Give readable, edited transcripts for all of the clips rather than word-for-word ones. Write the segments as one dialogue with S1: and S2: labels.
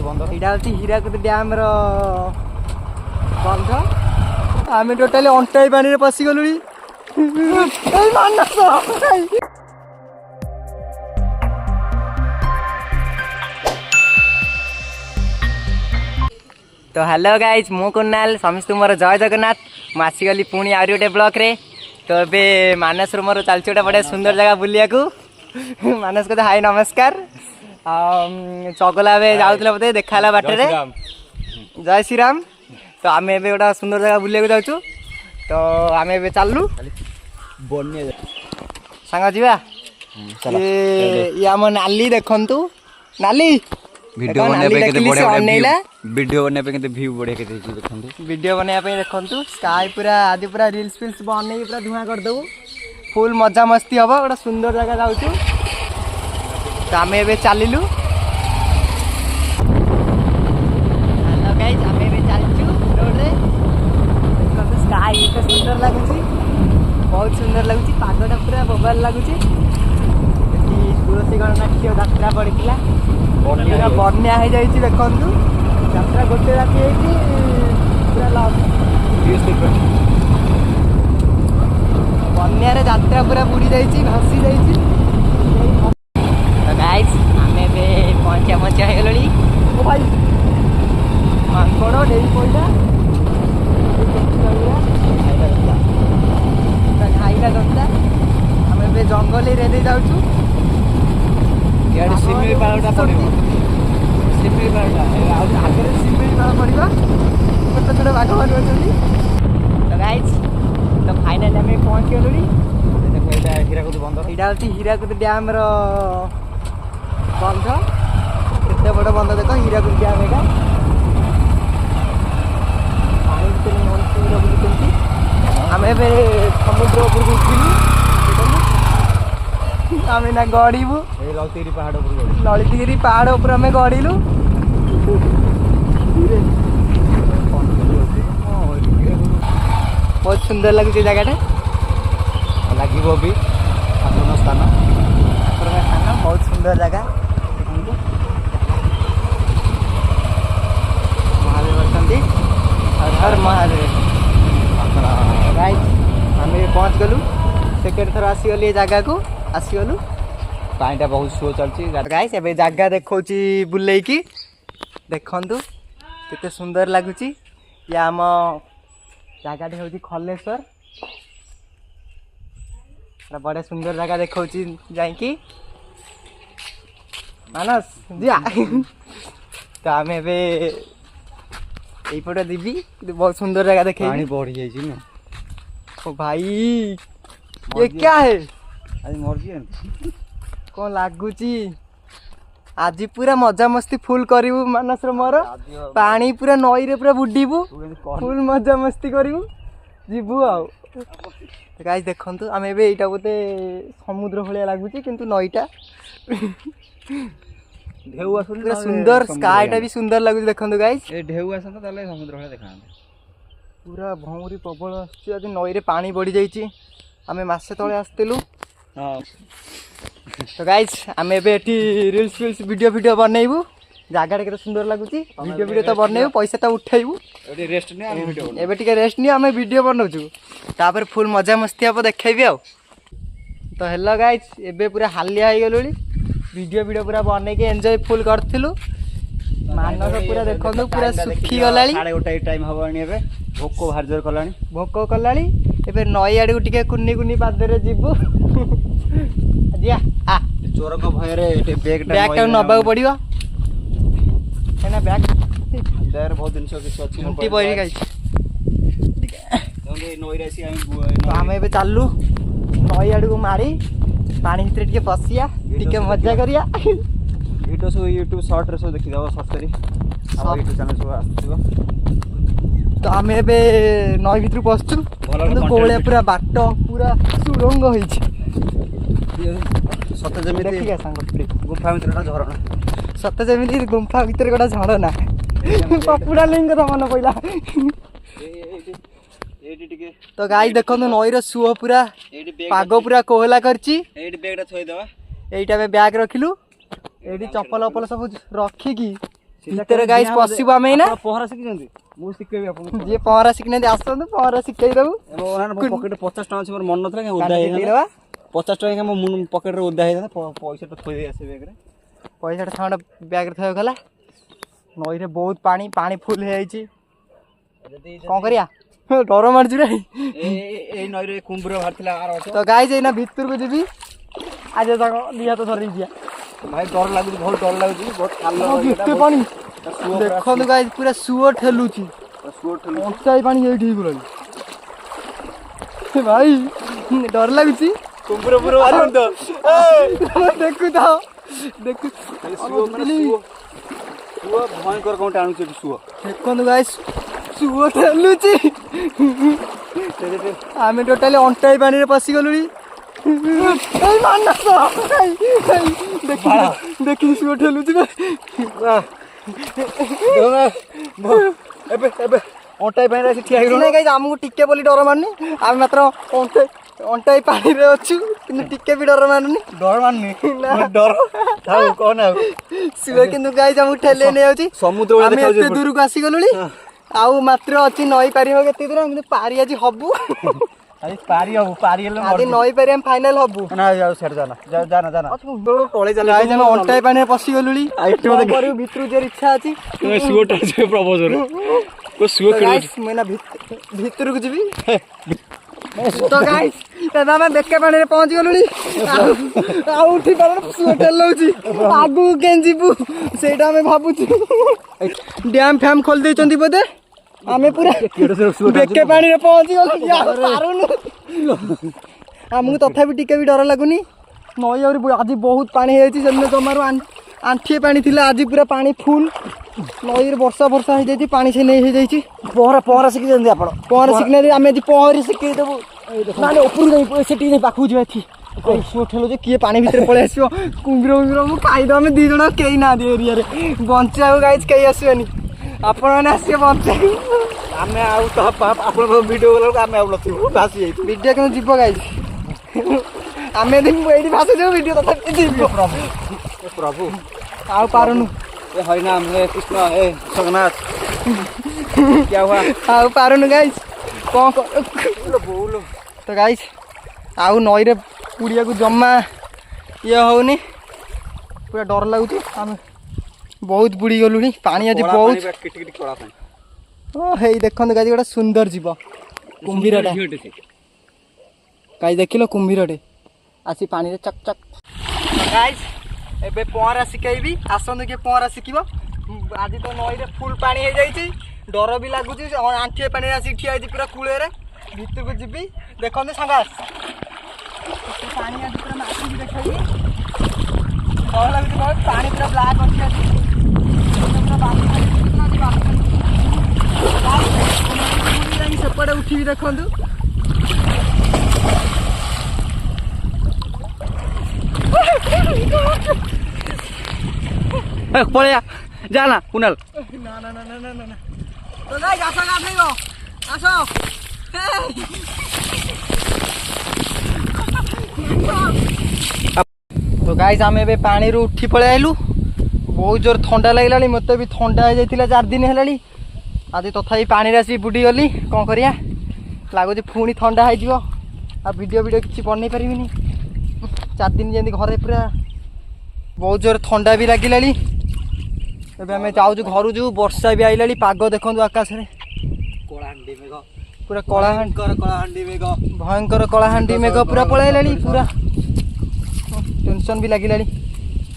S1: बंद
S2: यहाँ हूँ हीराकुद डैम बंध आम टोटाली अंटाई पानी पशिगलु तो हेलो गाइज मु कुणाल समस्त मोर जय जगन्नाथ मुसीगली पुणी आउरी गोटे ब्लॉक रे तो ये मानस मोर चलती गोटे बड़े सुंदर जगह बुलिया मानस को हाई नमस्कार चगला जाऊला बोधे देखा बाटे जय श्री राम तो आम ए गोटे सुंदर जगह बुलिया जाऊँ तो आम ए चलू सांग जा ये आम नाली देखु नाली
S1: वीडियो बनने वीडियो बनने व्यू बढ़िया देखते
S2: वीडियो बनवाई देखु स्काई पूरा आदि पूरा रील्स फिल्स बन पूरा धुआं करदेबू फुल मजा मस्ती हम गोटे सुंदर जगह जाऊँ तो आम ए चलू हेलो गाइस आम ए चलचु रोड रे देखो स्काई तो सुंदर लगुच बहुत सुंदर लगुच पागटा पूरा बोबाल लगुच तुलसी गणनाट्य यात्रा पड़ता बन्या हो जाइए देखु यात्रा गोटे राति पूरा बन्या यात्रा पूरा बुड़ी जाइए भासी जाइए तो गाइस आम पहुँचा मचा हो भाई मांकड़ डेई पड़ा खाइला दस्ता आम ए जंगल रे जाऊँ सिमिली पालटा पड़ो सिमिली पालटा आगे सिमिली पाल पड़ा छोटे छोटे बाघ मान तो गाइज तो फाइनाली आम पहुँच गलु देखो यहाँ हीराकुद बंद यहाँ हूँ हीराकुद डैम बंध केते बड़ बंध देख हीराकुद डैम एटा पानी बुलुंट आम ए समुद्र उपरको उठिलु आम ना गड़ू ललितगिरी पहाड़ उपर आम गड़ू बहुत सुंदर लगे जगह
S1: लगे भी ठाकुर स्थान
S2: बहुत सुंदर जगह महादेव अच्छा हर महादेव राइट आम पहुँच गलु सेकेंड थर आसीगली जगह को आसीगलु
S1: पानीटा बहुत स्लो चलती
S2: गाइस ए जगह देखा बुले देखु केते सुंदर लगुच या आम जगह हूँ खलेश्वर बड़े सुंदर जगह देखा जाकि मानस जा तो आम एपटे दीबी बहुत सुंदर जगह देखे
S1: बढ़ी जाइए
S2: ओ भाई ये क्या है
S1: आज मर
S2: कौन लगुच आज पूरा मजा मस्ती फुल करू मानस मोर पानी पूरा नई रे पूरा बुडीबू फुल मजा मस्ती करू जीवु आउ गाइस देखु आम एटा बोधे समुद्र भाया लगुच किंतु नईटा
S1: ढेउ आस
S2: पूरा सुंदर स्काईटा भी सुंदर लगुच देखु गाइस
S1: ढेउ आस समुद्र भाया देखा
S2: पूरा भौरी प्रबल आज नई रे पानी बढ़ी जाइए आम मसे तले आसलु तो गाइस आम ए रील्स फिल्स वीडियो बनइबू जगह के सुंदर लगुच वीडियो तो बनइबू पैसा तो उठेबू एबे टिके रेस्ट नहीं आम वीडियो बनाऊँ तापर फुल मजा मस्ती हम देखेबी आ तो हेलो गाइस एबे पूरा हालिया हो गलु वीडियो पूरा बनईके एंजॉय फुल करूँ मानस पूरा देखो पूरा सुखी गला
S1: साढ़े गोटे टाइम हम भोक बाहर जोर कला
S2: भोक कला नई आड़ को टे कुनी कुनी पादरे जीवु
S1: चोर भय बैग
S2: नबाक पड़ो बैग
S1: बहुत जिन
S2: छुट्टी पड़ी गई
S1: नई
S2: आम ए चलू नई आड़ को मारी पानी भितर टे पशिया टे मजा करिया
S1: वीडियो सब यूट्यूब शॉर्ट रे सब देखि दबो सर्च करी हम यूट्यूब चैनल सब आछिबो
S2: तो आम ए नई भितर पशु कोले पूरा बाट पूरा सुरंग होई
S1: सत जमी गुफा भीतर झरणा
S2: सत जमी गुंफा भितर गोटा झरणा पपुड़ा लिंग तो मन पड़ा तो गाई देखो नईर सुओ पूरा पाग पूरा कोहला करची
S1: बैग थोड़ा
S2: एटा बैग रखिलु ये चप्पल वप्पल सब रखिकी ଭିତରେ ଗାଇସ୍ ପଶିବୁ ଆମେ ଏଇନା।
S1: ପହଁରା ଶିଖିଛନ୍ତି? ମୁଁ ଶିଖେଇବି ଆପଣଙ୍କୁ।
S2: ଯିଏ ପହଁରା ଶିଖିନାହାନ୍ତି ଆସନ୍ତୁ ପହଁରା ଶିଖେଇ ଦବୁ।
S1: ପକେଟରେ 50 ଟଙ୍କା ଅଛି ମୋର ମନ ନଥିଲା କି ଓଦା ହେଇଗଲା। 50 ଟଙ୍କା ମୋ ପକେଟରେ ଓଦା ହେଇଗଲା ପଇସାଟା ଥୋଇ ଦେଇ ଆସିବି ବ୍ୟାଗରେ।
S2: ପଇସାଟା ସାଉଣ୍ଡ ବ୍ୟାଗରେ ଥୋଇ ଗଲା। ନଈରେ ବହୁତ ପାଣି ପାଣି ଫୁଲ ହେଇଯାଇଛି। କ'ଣ କରିବା ଡର ମାରୁଛି ରେ।
S1: ଏଇ ନଈରେ କୁମ୍ଭୀର ବାହାରିଥିଲା ଆର ବର୍ଷ।
S2: ତ ଗାଇସ୍ ଏଇନା ଭିତରକୁ ଯିବି। ଆଜି ତାଙ୍କ ନିହାତ ଧରି ଯିବା।
S1: ଭାଇ ଡର ଲାଗୁଛି ବହୁତ ଡର ଲାଗୁଛି ବହୁତ ଖାଲ
S2: କେତେ ପାଣି ଦେଖନ୍ତୁ ଗାଇସ୍ ପୁରା ସୁଅ ଠେଲୁଛି। ଅଣ୍ଟାଇ ପାଣି ଏଇଠି ହେଇଗଲାଣି ଭାଇ ଡର ଲାଗୁଛି।
S1: କୁମ୍ଭୀର ପୁରା ବାହାରିବନି ତ
S2: ଦେଖୁ ତ ଦେଖୁ
S1: ଭୟଙ୍କର କ'ଣ ଟାଣୁଛି ଏଠି ସୁଅ।
S2: ଦେଖନ୍ତୁ ଗାଇସ୍ ସୁଅ ଠେଲୁଛି। ଆମେ ଟୋଟାଲି ଅଣ୍ଟାଇ ପାଣିରେ ପଶିଗଲୁଣି। ଦେଖିକି ସୁଅ ଠେଲୁଛି।
S1: ଏବେ ଅଣ୍ଟାଇ ପାଣିରେ ଆସି ଠିଆ ହେଇଗଲୁ।
S2: ଆମକୁ ଟିକେ ବୋଲି ଡର ମାରୁନି। ଆମେ ମାତ୍ର ଅଣ୍ଟାଇ ପାଣିରେ ଅଛୁ କିନ୍ତୁ ଟିକେ ବି ଡର ମାରୁନି।
S1: ଡର ମାରୁନି ଡର କଣ ଆଉ
S2: ସୁଅ କିନ୍ତୁ ଗାଇସ୍ ଆମକୁ ଠେଲେଇ ନେଇଯାଉଛି।
S1: ସମୁଦ୍ର
S2: ଆମେ ଏତେ ଦୂରକୁ ଆସିଗଲୁଣି ଆଉ ମାତ୍ର ଅଛି ନଈ ପାରି ହବ କେତେ ଦୂର କିନ୍ତୁ ପାରି ଆଜି ହବୁ।
S1: ପାରି ହବୁ ପାରି ହେଲେ
S2: ଆଜି ନଈ ପାରି ଆମେ ଫାଇନାଲ ହବୁ।
S1: ନା ଯାଉ ସେଠି ଜାନା ତଳେ ଚାଲେ।
S2: ଆମେ ଅଣ୍ଟାଇ ପାଣିରେ ପଶିଗଲୁଣି। କରିବୁ ଭିତରୁ ଯିବାର ଇଚ୍ଛା ଅଛି।
S1: ସୁଅଟା ପ୍ରବୋଜରେ
S2: ଭିତରକୁ ଯିବି। ତ ଗାଇସ୍ ଆମେ ବେକେ ପାଣିରେ ପହଞ୍ଚି ଗଲୁଣି। ଆଉ ଉଠି ପାରୁନି ସୁଅ ଠେଲଉଛି। ଆଗକୁ କେମିତି ଯିବୁ ସେଇଟା ଆମେ ଭାବୁଛୁ। ଡ୍ୟାମ୍ ଫ୍ୟାମ୍ ଖୋଲି ଦେଇଛନ୍ତି ବୋଧେ। ଆମେ ପୁରା ବେକେ ପାଣିରେ ପହଞ୍ଚି ଗଲୁ। ଆମକୁ ତଥାପି ଟିକେ ବି ଡର ଲାଗୁନି। ନଈ ଆହୁରି ଆଜି ବହୁତ ପାଣି ହେଇଯାଇଛି। ସେଦିନ ଜମାରୁ ଆଣ୍ଠିଏ ପାଣି ଥିଲା ଆଜି ପୁରା ପାଣି ଫୁଲ। ନଈରେ ବର୍ଷା ହେଇଯାଇଛି ପାଣି ସେ ନେଇ ହେଇଯାଇଛି।
S1: ପହଁରା ଶିଖିଛନ୍ତି ଆପଣ?
S2: ପହଁରା ଶିଖିନାହାନ୍ତି ଆମେ ଆଜି ପହଁରି ଶିଖେଇ ଦେବୁ। ମାନେ ଉପରକୁ ଯାଇ ସେଠି ଯାଇ ପାଖକୁ ଯିବା ଏଠି ସୁଅ ଠେଲୁଛି କିଏ ପାଣି ଭିତରେ ପଳେଇ ଆସିବ। କୁମ୍ଭୀର ମୁଁ ଖାଇଦେବ। ଆମେ 2 ଜଣ କେହି ନାହାନ୍ତି ଏରିଆରେ ବଞ୍ଚିବାକୁ ଗାଇସ୍ କେହି ଆସିବେନି। ଆପଣମାନେ ଆସିବେ ବଞ୍ଚିବାକୁ।
S1: ଆମେ ଆଉ ଆପଣଙ୍କ ଭିଡ଼ିଓ ଗଲାବେଳକୁ ଆମେ ଆଉ ନଥିବୁ ଭାସି ଯାଇଥିବୁ।
S2: ଭିଡ଼ିଓ କିନ୍ତୁ ଯିବ ଗାଇସ୍। ଆମେ ଏଇଠି ଭାସି ଯିବୁ ଭିଡ଼ିଓ ତଥାପି ଯିବ।
S1: ପ୍ରଭୁ
S2: ଆଉ ପାରୁନୁ
S1: ଏ ହରିନାମ ହେ କୃଷ୍ଣ ହେ ଜଗନ୍ନାଥ
S2: ଆଉ ପାରୁନୁ ଗାଇସ୍ କ'ଣ ତ ଗାଇସ୍ ଆଉ ନଈରେ ବୁଡ଼ିବାକୁ ଜମା ଇଏ ହେଉନି। ପୁରା ଡର ଲାଗୁଛି। ଆମେ ବହୁତ ବୁଡ଼ି ଗଲୁଣି। ପାଣି ଆଜି ବହୁତ। ହେଇ ଦେଖନ୍ତୁ ଗାଇସ୍ ଗୋଟେ ସୁନ୍ଦର ଯିବ କୁମ୍ଭୀରଟା। ଗାଇସ୍ ଦେଖିଲ କୁମ୍ଭୀରଟେ ଆସି ପାଣିରେ ଚକ୍ ଚକ୍। ଗାଇସ୍ ଏବେ ପହଁରା ଶିଖେଇବି ଆସନ୍ତୁ କିଏ ପହଁରା ଶିଖିବ। ଆଜି ତ ନଈରେ ଫୁଲ୍ ପାଣି ହେଇଯାଇଛି। ଡର ବି ଲାଗୁଛି। ଆଣ୍ଠିଏ ପାଣିରେ ଆସିକି ଠିଆ ହେଇଛି ପୁରା କୂଳରେ। ଭିତରକୁ ଯିବି ଦେଖନ୍ତୁ ସାଙ୍ଗ ପାଣି ଆଜି ପୁରା ମାଛିକି ଦେଖେଇବି। ଡର ଲାଗୁଛି ବହୁତ। ପାଣି ପୁରା ବ୍ଲାକ୍ ଅଛି ଆଜି ସେପଟେ ଉଠିବି ଦେଖନ୍ତୁ।
S1: ପଳେୟା ଯା ନା କୁନାଲ।
S2: ଆସ ତ ଗାଇସ୍ ଆମେ ଏବେ ପାଣିରୁ ଉଠି ପଳେଇ ଆଇଲୁ। ବହୁତ ଜୋର ଥଣ୍ଡା ଲାଗିଲାଣି। ମୋତେ ବି ଥଣ୍ଡା ହେଇଯାଇଥିଲା 4 ଦିନ ହେଲାଣି। ଆଜି ତଥାପି ପାଣିରେ ଆସିକି ବୁଡ଼ିଗଲି। କ'ଣ କରିବା ଲାଗୁଛି ପୁଣି ଥଣ୍ଡା ହେଇଯିବ। ଆଉ ଭିଡ଼ିଓ କିଛି ବନେଇ ପାରିବିନି। 4 ଦିନ ଯେମିତି ଘରେ ପୁରା ବହୁତ ଜୋର ଥଣ୍ଡା ବି ଲାଗିଲାଣି। ଏବେ ଆମେ ଯାଉଛୁ ଘରୁ ଯିବୁ। ବର୍ଷା ବି ଆଇଲାଣି। ପାଗ ଦେଖନ୍ତୁ ଆକାଶରେ ପୁରା କଳାହାଣ୍ଡି ମେଘ ଭୟଙ୍କର କଳାହାଣ୍ଡି ମେଘ ପୁରା ପଳାଇଲାଣି। ପୁରା ଟେନସନ୍ ବି ଲାଗିଲାଣି।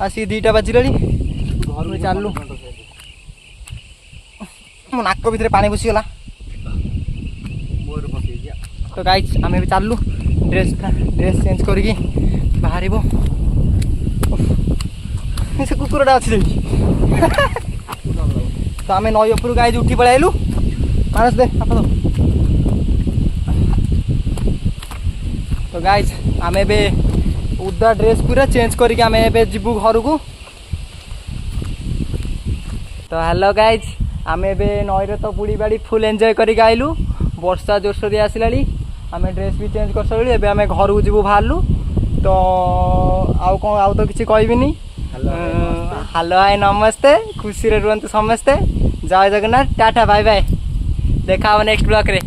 S2: ଆସିକି 2ଟା ବାଜିଲାଣି। ଘରୁ ଚାଲୁ। ମୋ ନାକ ଭିତରେ ପାଣି ପଶିଗଲା। ତ ଗାଇସ୍ ଆମେ ଏବେ ଚାଲୁ। ଡ୍ରେସ୍ ଚେଞ୍ଜ କରିକି ବାହାରିବୁ। ସେ କୁକୁରଟା ଅଛି ସେଇଠି। ତ ଆମେ ନଈ ଉପରୁ ଗାଈ ଉଠି ପଳେଇ ଆଇଲୁ। ମାନସ ଦେ ଆପଣ। ତ ଗାଇସ୍ ଆମେ ଏବେ ଉଦା ଡ୍ରେସ୍ ପୁରା ଚେଞ୍ଜ କରିକି ଆମେ ଏବେ ଯିବୁ ଘରକୁ। ତ ହ୍ୟାଲୋ ଗାଇସ୍ ଆମେ ଏବେ ନଈରେ ତ ବୁଡ଼ି ବାଡ଼ି ଫୁଲ୍ ଏନ୍ଜୟ କରିକି ଆଇଲୁ। ବର୍ଷା ଜୋରସୋରେ ଆସିଲାଣି। ଆମେ ଡ୍ରେସ୍ ବି ଚେଞ୍ଜ କରିସାରିଲୁ। ଏବେ ଆମେ ଘରକୁ ଯିବୁ ବାହାରିଲୁ। ତ ଆଉ କ'ଣ ଆଉ ତ କିଛି କହିବିନି। हेलो हाय नमस्ते खुशी रे रुहतु समस्ते जय जगन्नाथ टाटा बाय बाय देखा नेक्स्ट ब्लॉग रे।